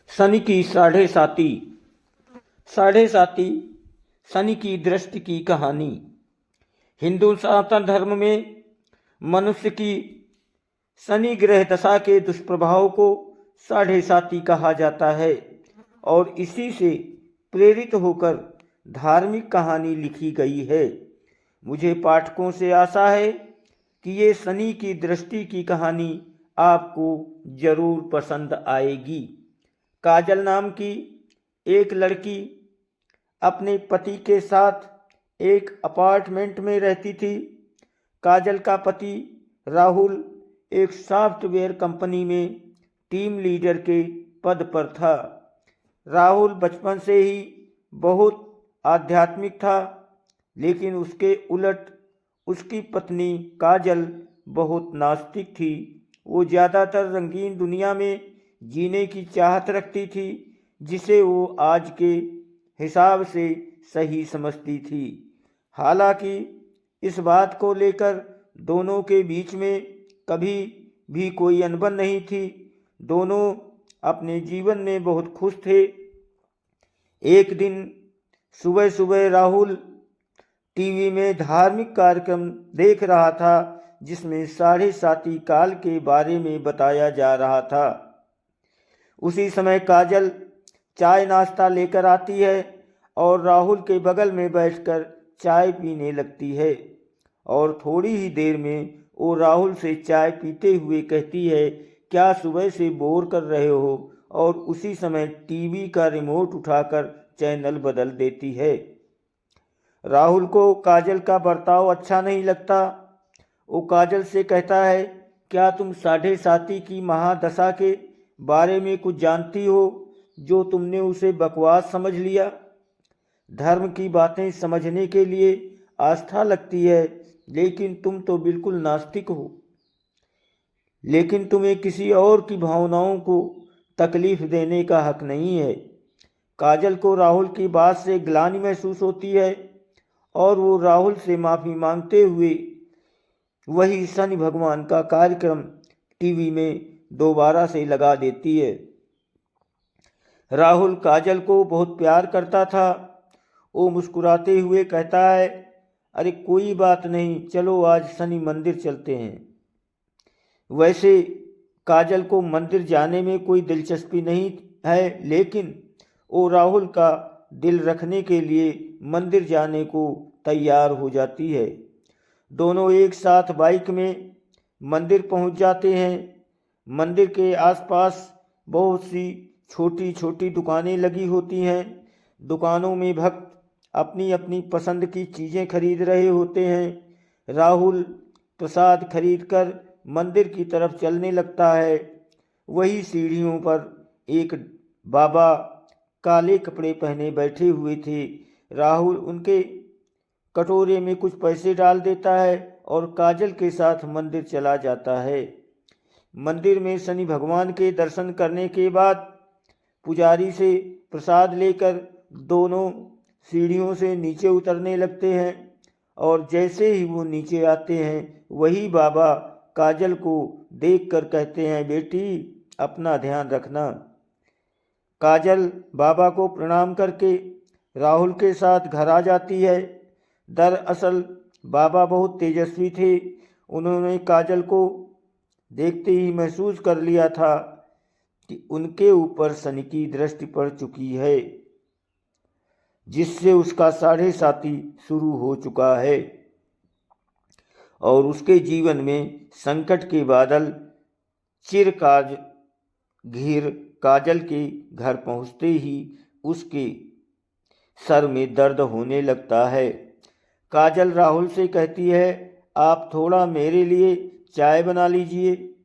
शनि की साढ़े साती। साढ़े साती शनि की दृष्टि की कहानी। हिंदू सनातन धर्म में मनुष्य की शनि ग्रह दशा के दुष्प्रभाव को साढ़े साती कहा जाता है और इसी से प्रेरित होकर धार्मिक कहानी लिखी गई है। मुझे पाठकों से आशा है कि ये शनि की दृष्टि की कहानी आपको जरूर पसंद आएगी। काजल नाम की एक लड़की अपने पति के साथ एक अपार्टमेंट में रहती थी। काजल का पति राहुल एक सॉफ्टवेयर कंपनी में टीम लीडर के पद पर था। राहुल बचपन से ही बहुत आध्यात्मिक था, लेकिन उसके उलट उसकी पत्नी काजल बहुत नास्तिक थी। वो ज़्यादातर रंगीन दुनिया में जीने की चाहत रखती थी, जिसे वो आज के हिसाब से सही समझती थी। हालांकि इस बात को लेकर दोनों के बीच में कभी भी कोई अनबन नहीं थी। दोनों अपने जीवन में बहुत खुश थे। एक दिन सुबह सुबह राहुल टीवी में धार्मिक कार्यक्रम देख रहा था, जिसमें साढ़े साती काल के बारे में बताया जा रहा था। उसी समय काजल चाय नाश्ता लेकर आती है और राहुल के बगल में बैठकर चाय पीने लगती है और थोड़ी ही देर में वो राहुल से चाय पीते हुए कहती है, क्या सुबह से बोर कर रहे हो? और उसी समय टीवी का रिमोट उठाकर चैनल बदल देती है। राहुल को काजल का बर्ताव अच्छा नहीं लगता। वो काजल से कहता है, क्या तुम साढ़े साती की महादशा के बारे में कुछ जानती हो जो तुमने उसे बकवास समझ लिया? धर्म की बातें समझने के लिए आस्था लगती है, लेकिन तुम तो बिल्कुल नास्तिक हो। लेकिन तुम्हें किसी और की भावनाओं को तकलीफ देने का हक नहीं है। काजल को राहुल की बात से ग्लानि महसूस होती है और वो राहुल से माफ़ी मांगते हुए वही शनि भगवान का कार्यक्रम टीवी में दोबारा से लगा देती है। राहुल काजल को बहुत प्यार करता था। वो मुस्कुराते हुए कहता है, अरे कोई बात नहीं, चलो आज शनि मंदिर चलते हैं। वैसे काजल को मंदिर जाने में कोई दिलचस्पी नहीं है, लेकिन वो राहुल का दिल रखने के लिए मंदिर जाने को तैयार हो जाती है। दोनों एक साथ बाइक में मंदिर पहुंच जाते हैं। मंदिर के आसपास बहुत सी छोटी छोटी दुकानें लगी होती हैं। दुकानों में भक्त अपनी अपनी पसंद की चीज़ें खरीद रहे होते हैं। राहुल प्रसाद खरीदकर मंदिर की तरफ चलने लगता है। वही सीढ़ियों पर एक बाबा काले कपड़े पहने बैठे हुए थे। राहुल उनके कटोरे में कुछ पैसे डाल देता है और काजल के साथ मंदिर चला जाता है। मंदिर में शनि भगवान के दर्शन करने के बाद पुजारी से प्रसाद लेकर दोनों सीढ़ियों से नीचे उतरने लगते हैं और जैसे ही वो नीचे आते हैं, वही बाबा काजल को देखकर कहते हैं, बेटी अपना ध्यान रखना। काजल बाबा को प्रणाम करके राहुल के साथ घर आ जाती है। दरअसल बाबा बहुत तेजस्वी थे। उन्होंने काजल को देखते ही महसूस कर लिया था कि उनके ऊपर शनि की दृष्टि पड़ चुकी है, जिससे उसका साढ़े साती शुरू हो चुका है और उसके जीवन में संकट के बादल चिरकाज घिर काजल के घर पहुंचते ही उसके सर में दर्द होने लगता है। काजल राहुल से कहती है, आप थोड़ा मेरे लिए चाय बना लीजिए,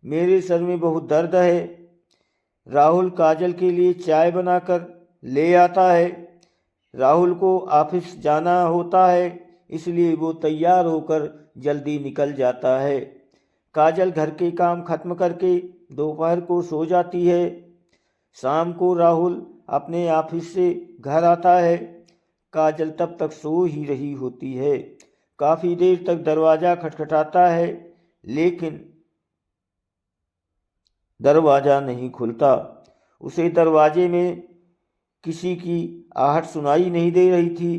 मेरे सर में बहुत दर्द है। राहुल काजल के लिए चाय बनाकर ले आता है। राहुल को ऑफिस जाना होता है, इसलिए वो तैयार होकर जल्दी निकल जाता है। काजल घर के काम खत्म करके दोपहर को सो जाती है। शाम को राहुल अपने ऑफिस से घर आता है। काजल तब तक सो ही रही होती है। काफ़ी देर तक दरवाज़ा खटखटाता है, लेकिन दरवाज़ा नहीं खुलता। उसे दरवाजे में किसी की आहट सुनाई नहीं दे रही थी।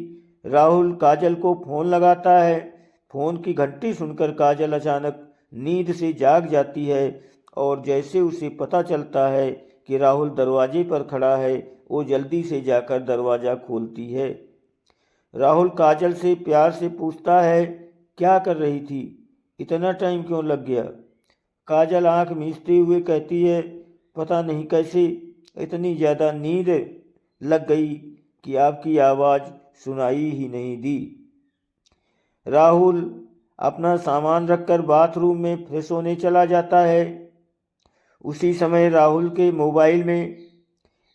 राहुल काजल को फ़ोन लगाता है। फ़ोन की घंटी सुनकर काजल अचानक नींद से जाग जाती है और जैसे उसे पता चलता है कि राहुल दरवाजे पर खड़ा है, वो जल्दी से जाकर दरवाज़ा खोलती है। राहुल काजल से प्यार से पूछता है, क्या कर रही थी? इतना टाइम क्यों लग गया? काजल आंख मीचते हुए कहती है, पता नहीं कैसे इतनी ज़्यादा नींद लग गई कि आपकी आवाज़ सुनाई ही नहीं दी। राहुल अपना सामान रखकर बाथरूम में फ्रेश होने चला जाता है। उसी समय राहुल के मोबाइल में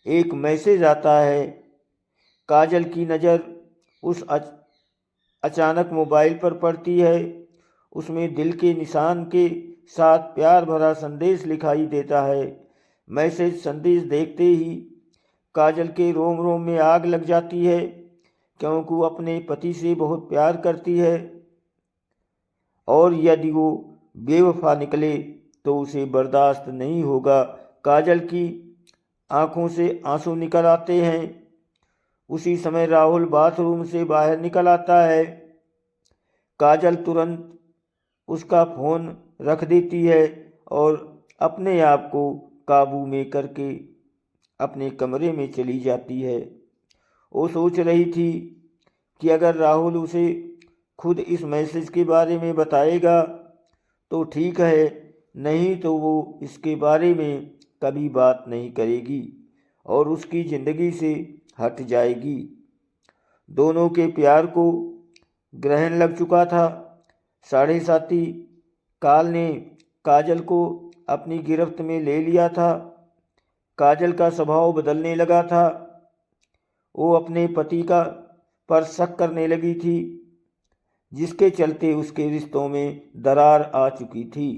एक मैसेज आता है। काजल की नज़र उस अचानक मोबाइल पर पड़ती है। उसमें दिल के निशान के साथ प्यार भरा संदेश लिखाई देता है। मैसेज संदेश देखते ही काजल के रोम रोम में आग लग जाती है, क्योंकि वो अपने पति से बहुत प्यार करती है और यदि वो बेवफा निकले तो उसे बर्दाश्त नहीं होगा। काजल की आंखों से आंसू निकल आते हैं। उसी समय राहुल बाथरूम से बाहर निकल आता है। काजल तुरंत उसका फ़ोन रख देती है और अपने आप को काबू में करके अपने कमरे में चली जाती है। वो सोच रही थी कि अगर राहुल उसे खुद इस मैसेज के बारे में बताएगा तो ठीक है, नहीं तो वो इसके बारे में कभी बात नहीं करेगी और उसकी ज़िंदगी से हट जाएगी। दोनों के प्यार को ग्रहण लग चुका था। साढ़े साथी काल ने काजल को अपनी गिरफ्त में ले लिया था। काजल का स्वभाव बदलने लगा था। वो अपने पति का पर शक करने लगी थी, जिसके चलते उसके रिश्तों में दरार आ चुकी थी।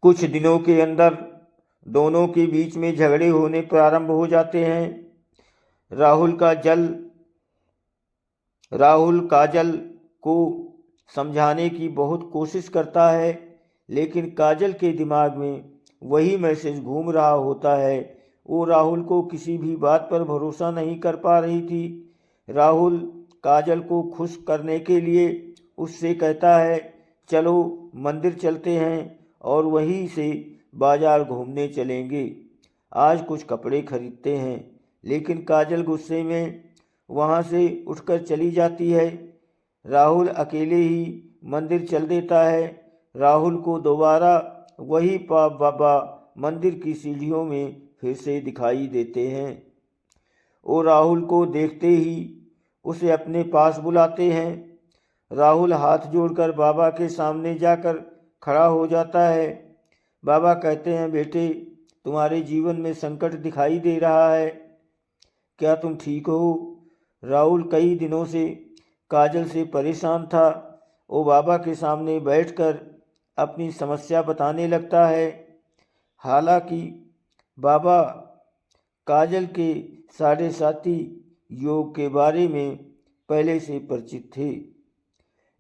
कुछ दिनों के अंदर दोनों के बीच में झगड़े होने प्रारंभ हो जाते हैं। राहुल काजल को समझाने की बहुत कोशिश करता है, लेकिन काजल के दिमाग में वही मैसेज घूम रहा होता है। वो राहुल को किसी भी बात पर भरोसा नहीं कर पा रही थी। राहुल काजल को खुश करने के लिए उससे कहता है, चलो मंदिर चलते हैं और वहीं से बाजार घूमने चलेंगे, आज कुछ कपड़े खरीदते हैं। लेकिन काजल गुस्से में वहाँ से उठकर चली जाती है। राहुल अकेले ही मंदिर चल देता है। राहुल को दोबारा वही बाबा मंदिर की सीढ़ियों में फिर से दिखाई देते हैं। वो राहुल को देखते ही उसे अपने पास बुलाते हैं। राहुल हाथ जोड़कर बाबा के सामने जाकर खड़ा हो जाता है। बाबा कहते हैं, बेटे, तुम्हारे जीवन में संकट दिखाई दे रहा है, क्या तुम ठीक हो? राहुल कई दिनों से काजल से परेशान था। वो बाबा के सामने बैठकर अपनी समस्या बताने लगता है। हालांकि बाबा काजल के साढ़े साथी योग के बारे में पहले से परिचित थे,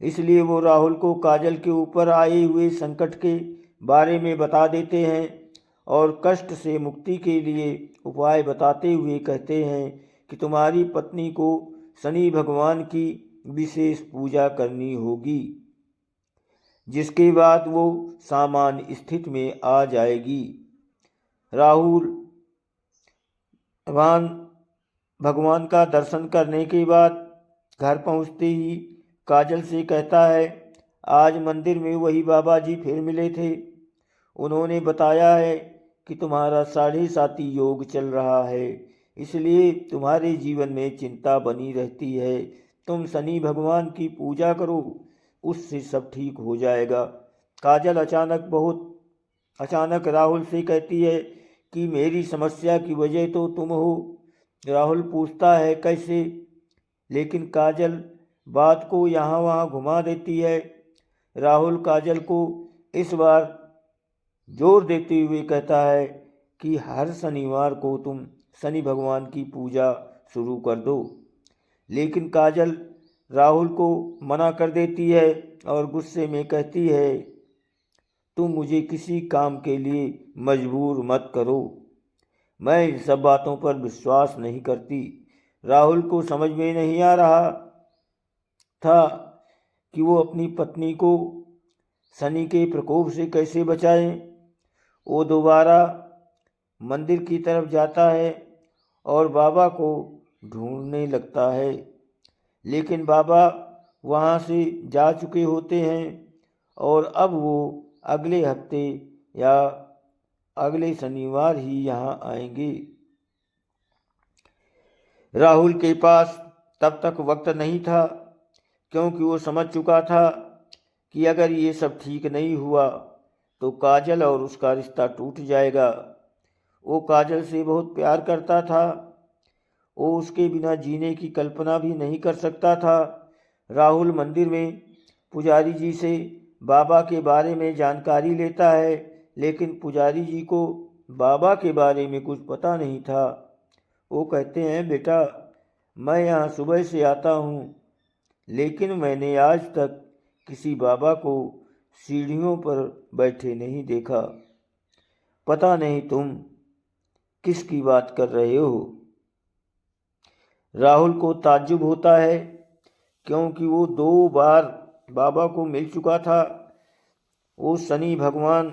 इसलिए वो राहुल को काजल के ऊपर आए हुए संकट के बारे में बता देते हैं और कष्ट से मुक्ति के लिए उपाय बताते हुए कहते हैं कि तुम्हारी पत्नी को शनि भगवान की विशेष पूजा करनी होगी, जिसके बाद वो सामान्य स्थिति में आ जाएगी। राहुल भगवान का दर्शन करने के बाद घर पहुंचते ही काजल से कहता है, आज मंदिर में वही बाबा जी फिर मिले थे। उन्होंने बताया है कि तुम्हारा साढ़े साथी योग चल रहा है, इसलिए तुम्हारे जीवन में चिंता बनी रहती है। तुम शनि भगवान की पूजा करो, उससे सब ठीक हो जाएगा। काजल अचानक राहुल से कहती है कि मेरी समस्या की वजह तो तुम हो। राहुल पूछता है, कैसे? लेकिन काजल बात को यहाँ वहाँ घुमा देती है। राहुल काजल को इस बार जोर देते हुए कहता है कि हर शनिवार को तुम शनि भगवान की पूजा शुरू कर दो। लेकिन काजल राहुल को मना कर देती है और गुस्से में कहती है, तुम मुझे किसी काम के लिए मजबूर मत करो। मैं इन सब बातों पर विश्वास नहीं करती। राहुल को समझ में नहीं आ रहा था कि वो अपनी पत्नी को शनि के प्रकोप से कैसे बचाए। वो दोबारा मंदिर की तरफ जाता है और बाबा को ढूंढने लगता है, लेकिन बाबा वहाँ से जा चुके होते हैं और अब वो अगले हफ्ते या अगले शनिवार ही यहाँ आएंगे। राहुल के पास तब तक वक्त नहीं था, क्योंकि वो समझ चुका था कि अगर ये सब ठीक नहीं हुआ तो काजल और उसका रिश्ता टूट जाएगा। वो काजल से बहुत प्यार करता था। वो उसके बिना जीने की कल्पना भी नहीं कर सकता था। राहुल मंदिर में पुजारी जी से बाबा के बारे में जानकारी लेता है, लेकिन पुजारी जी को बाबा के बारे में कुछ पता नहीं था। वो कहते हैं, बेटा मैं यहाँ सुबह से आता हूँ, लेकिन मैंने आज तक किसी बाबा को सीढ़ियों पर बैठे नहीं देखा। पता नहीं तुम किसकी बात कर रहे हो। राहुल को ताज्जुब होता है, क्योंकि वो 2 बार बाबा को मिल चुका था। वो शनि भगवान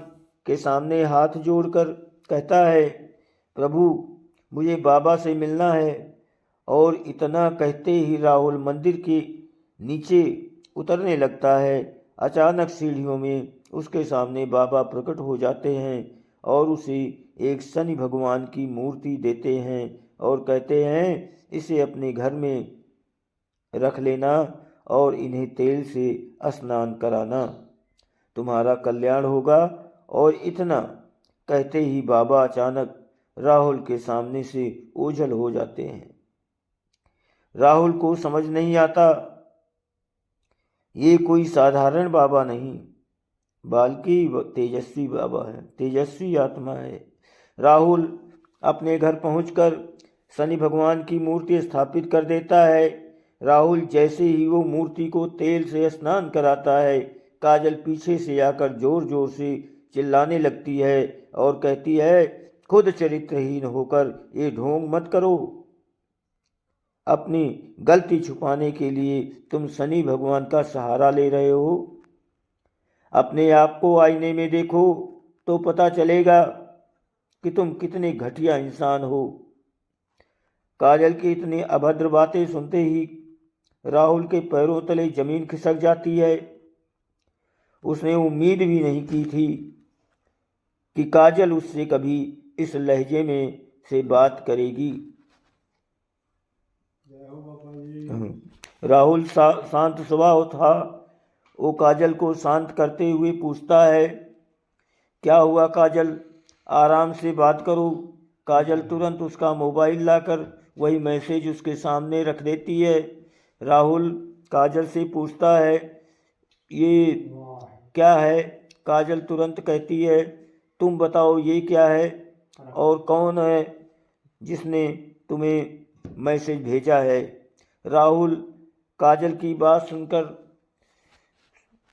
के सामने हाथ जोड़कर कहता है, प्रभु मुझे बाबा से मिलना है। और इतना कहते ही राहुल मंदिर के नीचे उतरने लगता है। अचानक सीढ़ियों में उसके सामने बाबा प्रकट हो जाते हैं और उसे एक शनि भगवान की मूर्ति देते हैं और कहते हैं, इसे अपने घर में रख लेना और इन्हें तेल से स्नान कराना, तुम्हारा कल्याण होगा। और इतना कहते ही बाबा अचानक राहुल के सामने से ओझल हो जाते हैं। राहुल को समझ नहीं आता, ये कोई साधारण बाबा नहीं बल्कि तेजस्वी बाबा है, तेजस्वी आत्मा है। राहुल अपने घर पहुंचकर शनि भगवान की मूर्ति स्थापित कर देता है। राहुल जैसे ही वो मूर्ति को तेल से स्नान कराता है, काजल पीछे से आकर जोर जोर से चिल्लाने लगती है और कहती है, खुद चरित्रहीन होकर ये ढोंग मत करो। अपनी गलती छुपाने के लिए तुम शनि भगवान का सहारा ले रहे हो। अपने आप को आईने में देखो तो पता चलेगा कि तुम कितने घटिया इंसान हो। काजल की इतनी अभद्र बातें सुनते ही राहुल के पैरों तले जमीन खिसक जाती है। उसने उम्मीद भी नहीं की थी कि काजल उससे कभी इस लहजे में से बात करेगी। राहुल शांत स्वभाव था। वो काजल को शांत करते हुए पूछता है, क्या हुआ काजल, आराम से बात करो। काजल तुरंत उसका मोबाइल लाकर वही मैसेज उसके सामने रख देती है। राहुल काजल से पूछता है, ये क्या है। काजल तुरंत कहती है, तुम बताओ ये क्या है और कौन है जिसने तुम्हें मैसेज भेजा है। राहुल काजल की बात सुनकर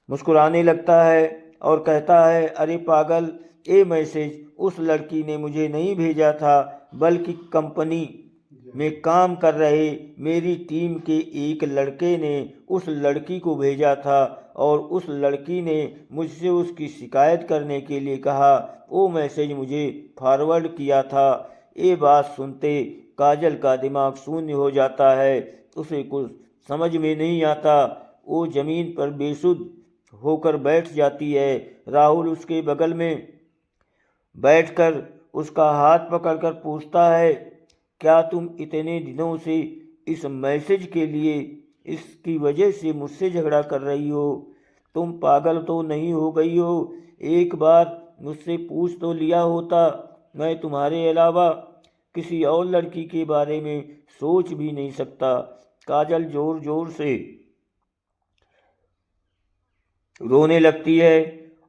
मुस्कुराने लगता है और कहता है, अरे पागल, ये मैसेज उस लड़की ने मुझे नहीं भेजा था, बल्कि कंपनी में काम कर रहे मेरी टीम के एक लड़के ने उस लड़की को भेजा था और उस लड़की ने मुझसे उसकी शिकायत करने के लिए कहा। वो मैसेज मुझे फॉरवर्ड किया था। ये बात सुनते काजल का दिमाग शून्य हो जाता है। उसे कुछ समझ में नहीं आता। वो जमीन पर बेसुध होकर बैठ जाती है। राहुल उसके बगल में बैठकर उसका हाथ पकड़कर पूछता है, क्या तुम इतने दिनों से इस मैसेज के लिए इसकी वजह से मुझसे झगड़ा कर रही हो? तुम पागल तो नहीं हो गई हो? एक बार मुझसे पूछ तो लिया होता। मैं तुम्हारे अलावा किसी और लड़की के बारे में सोच भी नहीं सकता। काजल जोर जोर से रोने लगती है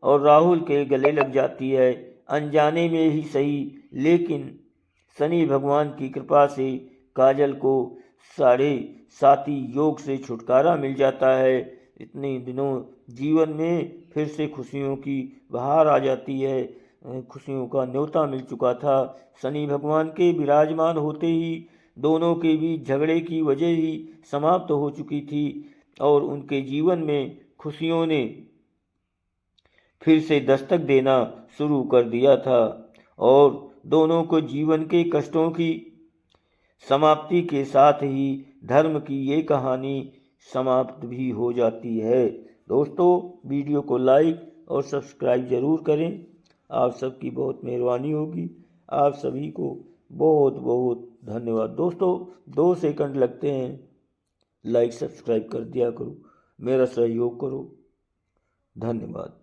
और राहुल के गले लग जाती है। अनजाने में ही सही, लेकिन शनि भगवान की कृपा से काजल को 7.5 योग से छुटकारा मिल जाता है। इतने दिनों जीवन में फिर से खुशियों की बहार आ जाती है। खुशियों का न्योता मिल चुका था। शनि भगवान के विराजमान होते ही दोनों के बीच झगड़े की वजह ही समाप्त हो चुकी थी और उनके जीवन में खुशियों ने फिर से दस्तक देना शुरू कर दिया था और दोनों को जीवन के कष्टों की समाप्ति के साथ ही धर्म की ये कहानी समाप्त भी हो जाती है। दोस्तों, वीडियो को लाइक और सब्सक्राइब ज़रूर करें। आप सबकी बहुत मेहरबानी होगी। आप सभी को बहुत बहुत धन्यवाद। दोस्तों, 2 सेकंड लगते हैं, लाइक सब्सक्राइब कर दिया करो, मेरा सहयोग करो। धन्यवाद।